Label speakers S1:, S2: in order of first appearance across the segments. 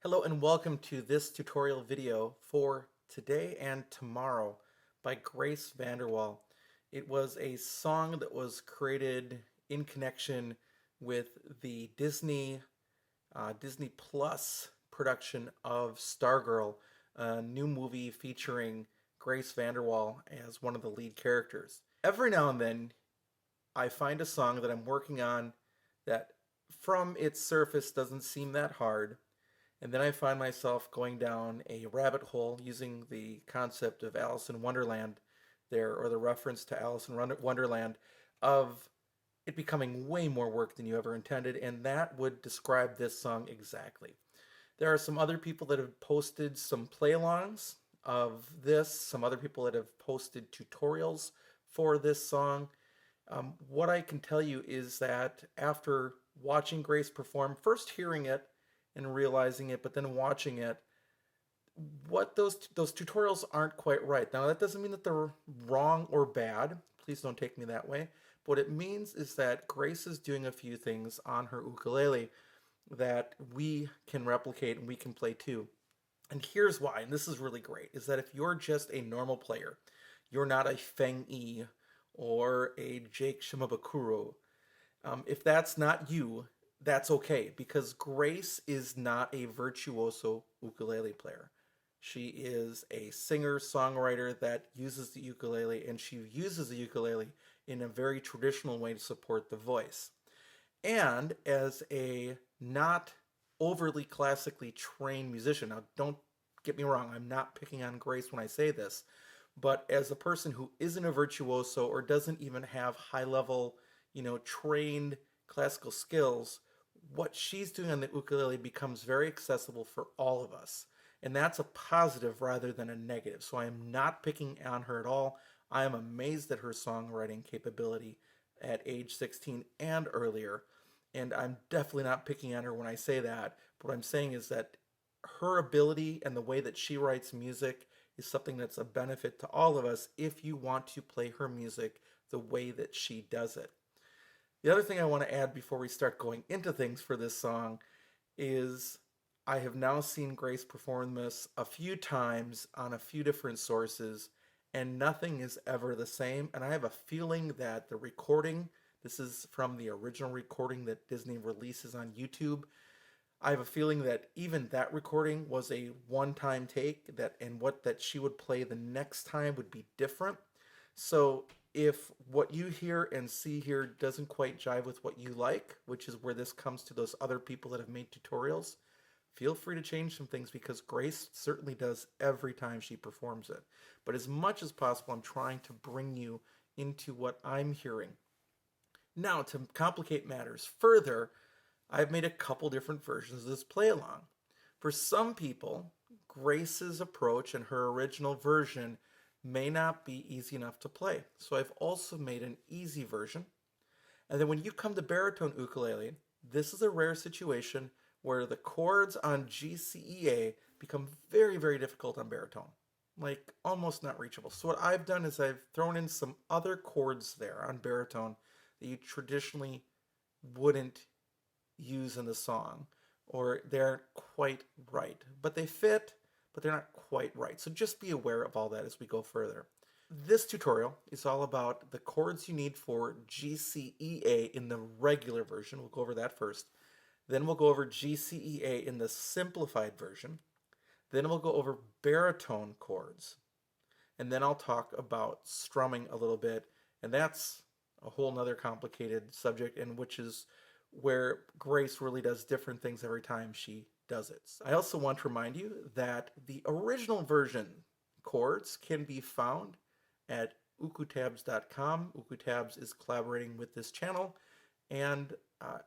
S1: Hello and welcome to this tutorial video for today and tomorrow by Grace VanderWaal. It was a song that was created in connection with the Disney Plus production of Stargirl, a new movie featuring Grace VanderWaal as one of the lead characters. Every now and then I find a song that I'm working on that from its surface doesn't seem that hard, and then I find myself going down a rabbit hole using the concept of Alice in Wonderland there, or the reference to Alice in Wonderland, of it becoming way more work than you ever intended, and that would describe this song exactly. There are some other people that have posted some play-alongs of this, some other people that have posted tutorials for this song. What I can tell you is that after watching Grace perform, first hearing it and realizing it, but then watching it, what those tutorials aren't quite right. Now that doesn't mean that they're wrong or bad. Please don't take me that way. But what it means is that Grace is doing a few things on her ukulele that we can replicate and we can play too. And here's why, and this is really great, is that if you're just a normal player, you're not a Feng Yi or a Jake Shimabukuro, if that's not you, that's okay, because Grace is not a virtuoso ukulele player. She is a singer-songwriter that uses the ukulele, and she uses the ukulele in a very traditional way to support the voice. And as a not overly classically trained musician, now don't get me wrong, I'm not picking on Grace when I say this, but as a person who isn't a virtuoso or doesn't even have high-level, trained classical skills, what she's doing on the ukulele becomes very accessible for all of us. And that's a positive rather than a negative. So I am not picking on her at all. I am amazed at her songwriting capability at age 16 and earlier. And I'm definitely not picking on her when I say that. But what I'm saying is that her ability and the way that she writes music is something that's a benefit to all of us if you want to play her music the way that she does it. The other thing I want to add before we start going into things for this song is I have now seen Grace perform this a few times on a few different sources, and nothing is ever the same. And I have a feeling that the recording, this is from the original recording that Disney releases on YouTube, I have a feeling that even that recording was a one-time take, that she would play the next time would be different. So if what you hear and see here doesn't quite jive with what you like, which is where this comes to those other people that have made tutorials, feel free to change some things, because Grace certainly does every time she performs it. But as much as possible, I'm trying to bring you into what I'm hearing. Now, to complicate matters further, I've made a couple different versions of this play along. For some people, Grace's approach and her original version may not be easy enough to play. So I've also made an easy version. And then when you come to baritone ukulele, this is a rare situation where the chords on GCEA become very, very difficult on baritone. Like almost not reachable. So what I've done is I've thrown in some other chords there on baritone that you traditionally wouldn't use in the song, or they aren't quite right. But they fit, but they're not quite right. So just be aware of all that as we go further. This tutorial is all about the chords you need for GCEA in the regular version. We'll go over that first. Then we'll go over GCEA in the simplified version. Then we'll go over baritone chords. And then I'll talk about strumming a little bit. And that's a whole nother complicated subject, and which is where Grace really does different things every time she does it. I also want to remind you that the original version chords can be found at ukestuff.com. UkeStuff is collaborating with this channel, and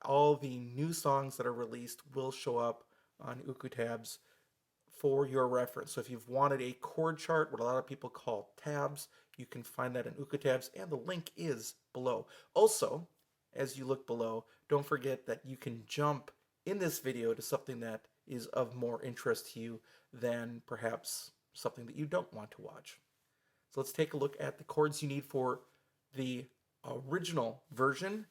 S1: all the new songs that are released will show up on ukestuff for your reference. So if you've wanted a chord chart, what a lot of people call tabs, you can find that in ukestuff, and the link is below. Also, as you look below, don't forget that you can jump in this video to something that is of more interest to you than perhaps something that you don't want to watch. So let's take a look at the chords you need for the original version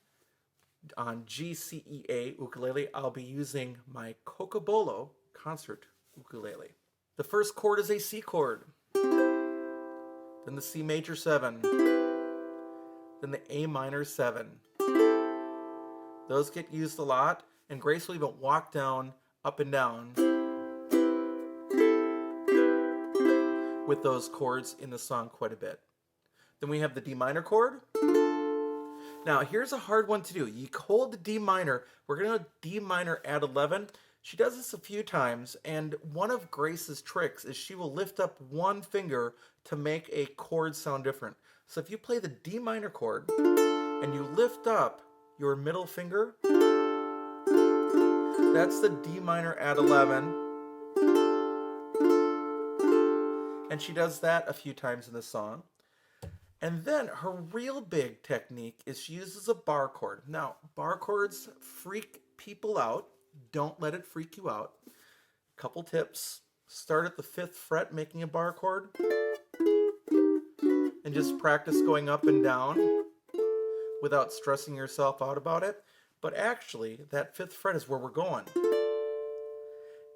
S1: on GCEA ukulele. I'll be using my Cocobolo concert ukulele. The first chord is a C chord, then the C major 7, then the A minor 7. Those get used a lot, and Grace will even walk down, up and down with those chords in the song quite a bit. Then we have the D minor chord. Now, here's a hard one to do. You hold the D minor. We're going to D minor add 11. She does this a few times, and one of Grace's tricks is she will lift up one finger to make a chord sound different. So if you play the D minor chord and you lift up your middle finger, that's the D minor add 11. And she does that a few times in the song. And then her real big technique is she uses a bar chord. Now, bar chords freak people out. Don't let it freak you out. Couple tips. Start at the 5th fret making a bar chord. And just practice going up and down without stressing yourself out about it. But actually, that 5th fret is where we're going.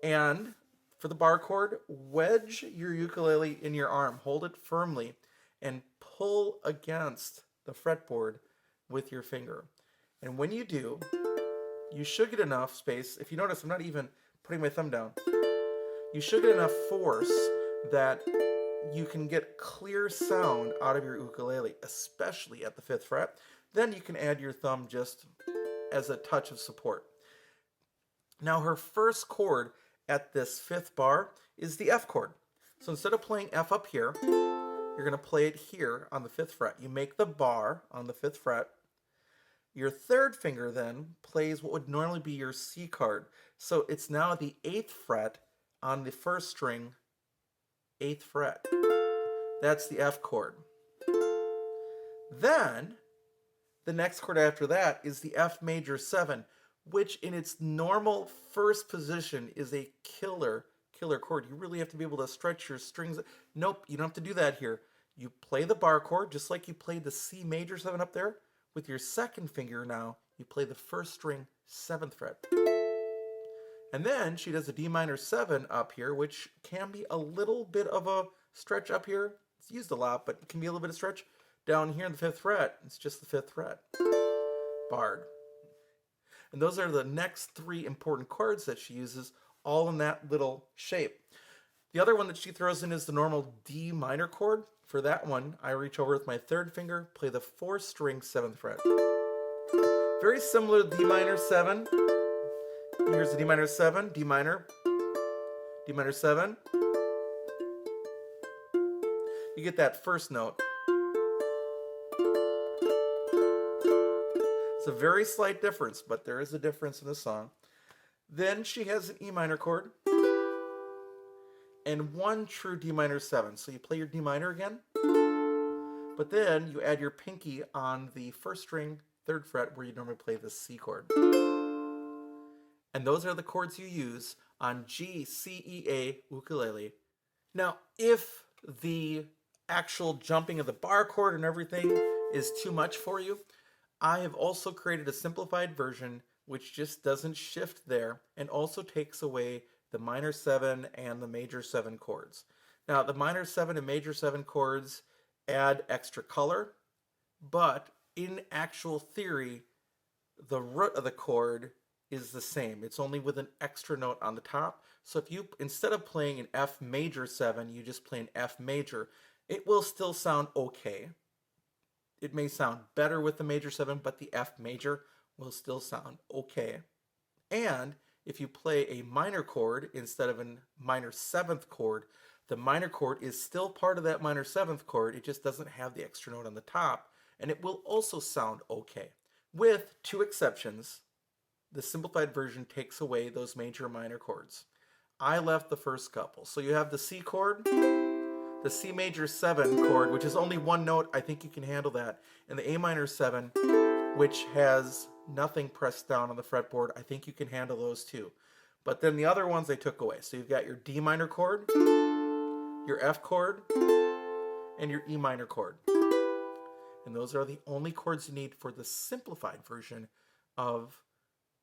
S1: And for the bar chord, wedge your ukulele in your arm. Hold it firmly and pull against the fretboard with your finger. And when you do, you should get enough space. If you notice, I'm not even putting my thumb down. You should get enough force that you can get clear sound out of your ukulele, especially at the 5th fret. Then you can add your thumb just as a touch of support. Now her first chord at this 5th bar is the F chord. So instead of playing F up here, you're going to play it here on the 5th fret. You make the bar on the 5th fret. Your 3rd finger then plays what would normally be your C chord. So it's now the 8th fret on the 1st string, 8th fret. That's the F chord. Then the next chord after that is the F major 7, which in its normal 1st position is a killer chord. You really have to be able to stretch your strings. Nope, you don't have to do that here. You play the bar chord just like you played the C major 7 up there. With your 2nd finger now, you play the 1st string 7th fret. And then she does a D minor 7 up here, which can be a little bit of a stretch up here. It's used a lot, but it can be a little bit of stretch. Down here in the 5th fret, it's just the 5th fret. Barred. And those are the next 3 important chords that she uses, all in that little shape. The other one that she throws in is the normal D minor chord. For that one, I reach over with my 3rd finger, play the 4th string 7th fret. Very similar to D minor 7. Here's the D minor 7, D minor 7. You get that first note. It's a very slight difference, but there is a difference in the song. Then she has an E minor chord and one true D minor 7. So you play your D minor again, but then you add your pinky on the 1st string, 3rd fret, where you normally play the C chord. And those are the chords you use on GCEA ukulele. Now, if the actual jumping of the bar chord and everything is too much for you, I have also created a simplified version which just doesn't shift there and also takes away the minor 7 and the major 7 chords. Now, the minor 7 and major 7 chords add extra color, but in actual theory, the root of the chord is the same. It's only with an extra note on the top. So if you, instead of playing an F major 7, you just play an F major, it will still sound okay. It may sound better with the major 7, but the F major will still sound okay. And if you play a minor chord instead of a minor 7th chord, the minor chord is still part of that minor 7th chord. It just doesn't have the extra note on the top, and it will also sound okay. With 2 exceptions, the simplified version takes away those major and minor chords. I left the first couple. So you have the C chord, the C major 7 chord, which is only one note. I think you can handle that. And the A minor 7, which has nothing pressed down on the fretboard. I think you can handle those too. But then the other ones I took away. So you've got your D minor chord, your F chord, and your E minor chord. And those are the only chords you need for the simplified version of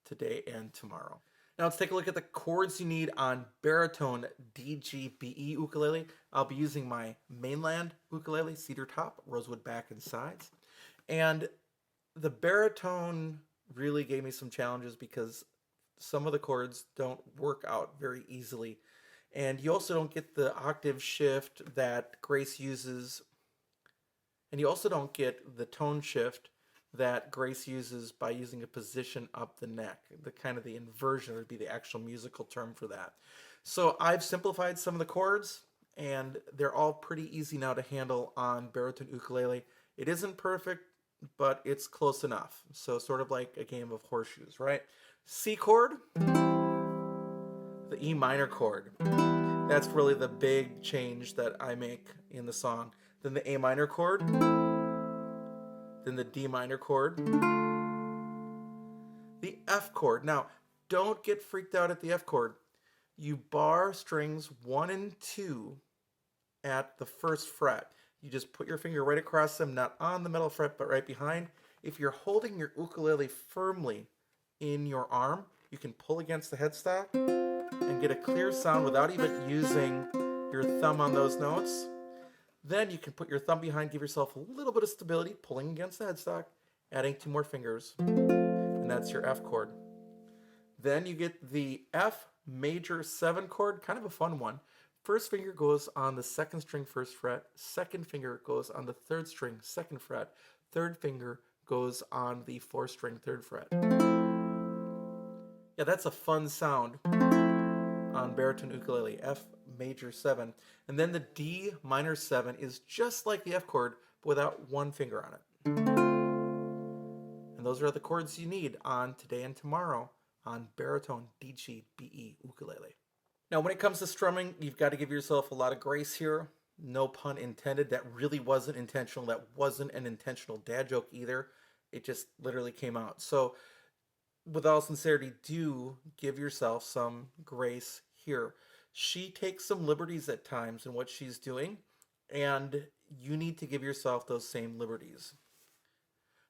S1: today and tomorrow. Now let's take a look at the chords you need on baritone DGBE ukulele. I'll be using my mainland ukulele, cedar top, rosewood back and sides. And the baritone really gave me some challenges because some of the chords don't work out very easily. And you also don't get the octave shift that Grace uses. And you also don't get the tone shift that Grace uses by using a position up the neck. The kind of the inversion would be the actual musical term for that. So I've simplified some of the chords, and they're all pretty easy now to handle on baritone ukulele. It isn't perfect, but it's close enough. So sort of like a game of horseshoes, right? C chord, the E minor chord. That's really the big change that I make in the song. Then the A minor chord, then the D minor chord, the F chord. Now, don't get freaked out at the F chord. You bar strings 1 and 2 at the first fret. You just put your finger right across them, not on the middle fret, but right behind. If you're holding your ukulele firmly in your arm, you can pull against the headstock and get a clear sound without even using your thumb on those notes. Then you can put your thumb behind, give yourself a little bit of stability, pulling against the headstock, adding 2 more fingers, and that's your F chord. Then you get the F major 7 chord, kind of a fun one. First finger goes on the 2nd string 1st fret, 2nd finger goes on the 3rd string 2nd fret, 3rd finger goes on the 4th string 3rd fret. Yeah, that's a fun sound on baritone ukulele, F major 7. And then the D minor 7 is just like the F chord, but without 1 finger on it. And those are the chords you need on Today and Tomorrow on baritone DGBE ukulele. Now, when it comes to strumming, you've got to give yourself a lot of grace here. No pun intended. That really wasn't intentional. That wasn't an intentional dad joke either. It just literally came out. So, with all sincerity, do give yourself some grace here. She takes some liberties at times in what she's doing, and you need to give yourself those same liberties.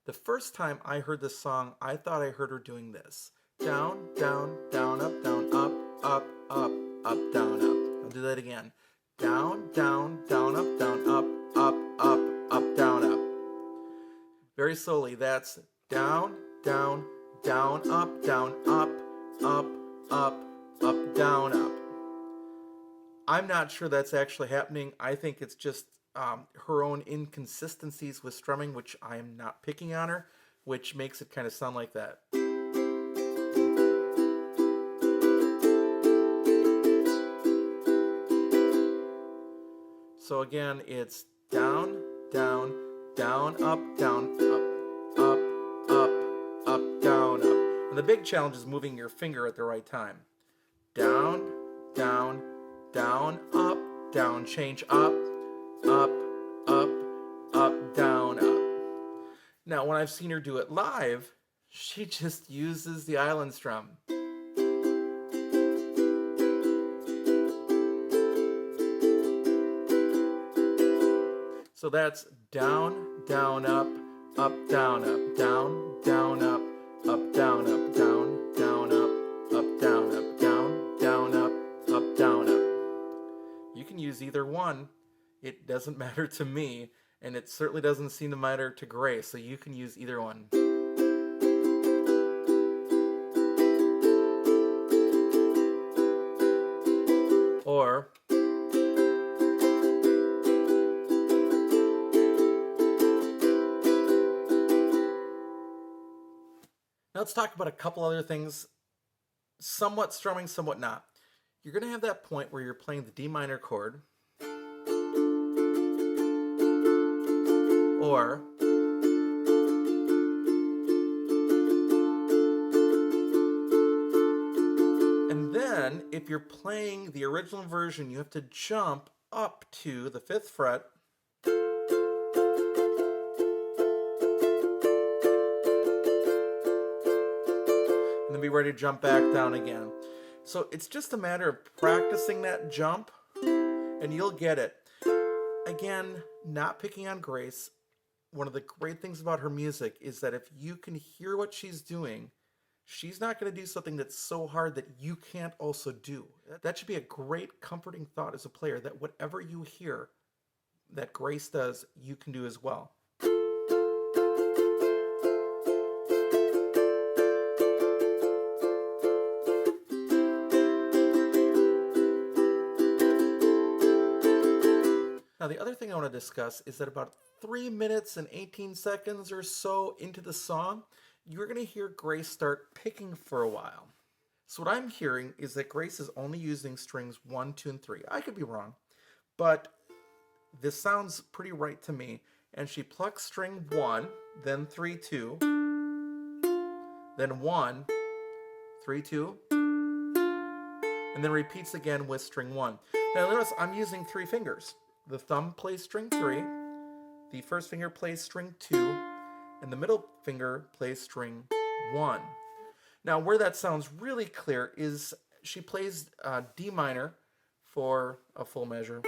S1: The first time I heard this song, I thought I heard her doing this. Down, down, down, up, up, up, up, up, down, up. I'll do that again. Down, down, down, up, up, up, up, down, up. Very slowly, that's down, down, down, up, up, up, up, down, up. I'm not sure that's actually happening. I think it's just her own inconsistencies with strumming, which I am not picking on her, which makes it kind of sound like that. So again, it's down, down, down, up, up, up, up, down, up. And the big challenge is moving your finger at the right time. Down, down, down, up, down, change, up, up, down, up. Now, when I've seen her do it live, she just uses the island strum. So that's down, down, up, down, up, down, down, up, down, up, down, down, up, down, up, down, down, up, down, up. You can use either one. It doesn't matter to me, and it certainly doesn't seem to matter to Grace, so you can use either one. Or now let's talk about a couple other things, somewhat strumming, somewhat not. You're going to have that point where you're playing the D minor chord, or and then if you're playing the original version, you have to jump up to the 5th fret, and then be ready to jump back down again. So it's just a matter of practicing that jump, and you'll get it. Again, not picking on Grace. One of the great things about her music is that if you can hear what she's doing, she's not going to do something that's so hard that you can't also do. That should be a great comforting thought as a player, that whatever you hear that Grace does, you can do as well. Now, the other thing I want to discuss is that about 3 minutes and 18 seconds or so into the song, you're going to hear Grace start picking for a while. So what I'm hearing is that Grace is only using strings 1, 2, and 3. I could be wrong, but this sounds pretty right to me. And she plucks string 1, then 3, 2, then 1, 3, 2, and then repeats again with string 1. Now notice I'm using 3 fingers. The thumb plays string 3, the first finger plays string 2, and the middle finger plays string 1. Now where that sounds really clear is she plays D minor for a full measure.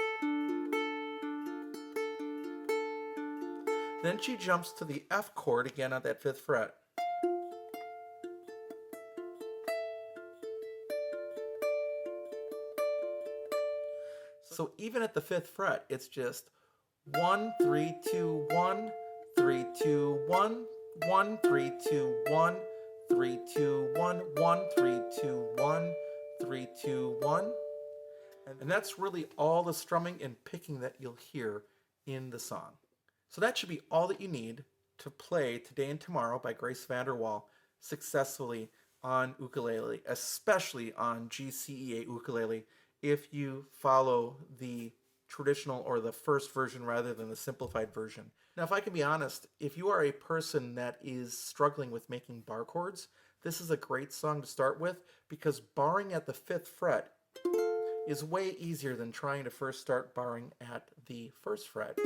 S1: Then she jumps to the F chord again at that 5th fret. So even at the 5th fret, it's just 1, 3, 2, 1, 3, 2, 1, 1, 3, 2, 1, 3, 2, 1, 1, 3, 2, 1, 3, 2, 1. And that's really all the strumming and picking that you'll hear in the song. So that should be all that you need to play Today and Tomorrow by Grace VanderWaal successfully on ukulele, especially on GCEA ukulele, if you follow the traditional or the first version rather than the simplified version. Now, if I can be honest, if you are a person that is struggling with making bar chords, this is a great song to start with, because barring at the 5th fret is way easier than trying to first start barring at the 1st fret,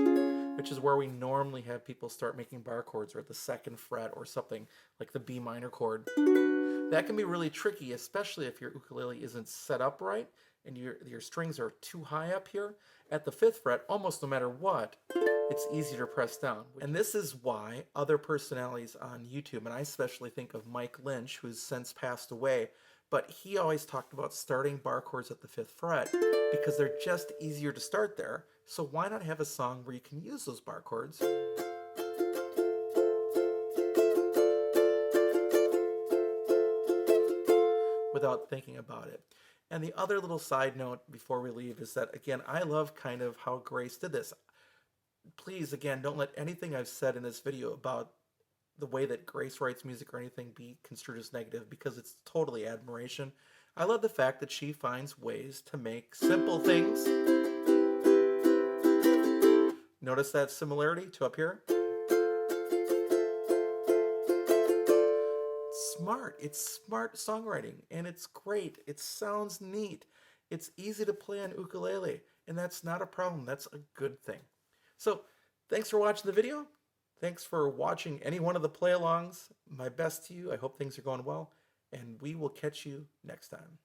S1: which is where we normally have people start making bar chords, or at the 2nd fret or something like the B minor chord. That can be really tricky, especially if your ukulele isn't set up right and your strings are too high up here. At the 5th fret, almost no matter what, it's easier to press down. And this is why other personalities on YouTube, and I especially think of Mike Lynch, who's since passed away, but he always talked about starting bar chords at the 5th fret because they're just easier to start there. So why not have a song where you can use those bar chords without thinking about it? And the other little side note before we leave is that, again, I love kind of how Grace did this. Please, again, don't let anything I've said in this video about the way that Grace writes music or anything be construed as negative, because it's totally admiration. I love the fact that she finds ways to make simple things. Notice that similarity to up here? It's smart songwriting, and it's great. It sounds neat. It's easy to play on ukulele, and that's not a problem. That's a good thing. So thanks for watching the video. Thanks for watching any one of the play-alongs. My best to you. I hope things are going well, and we will catch you next time.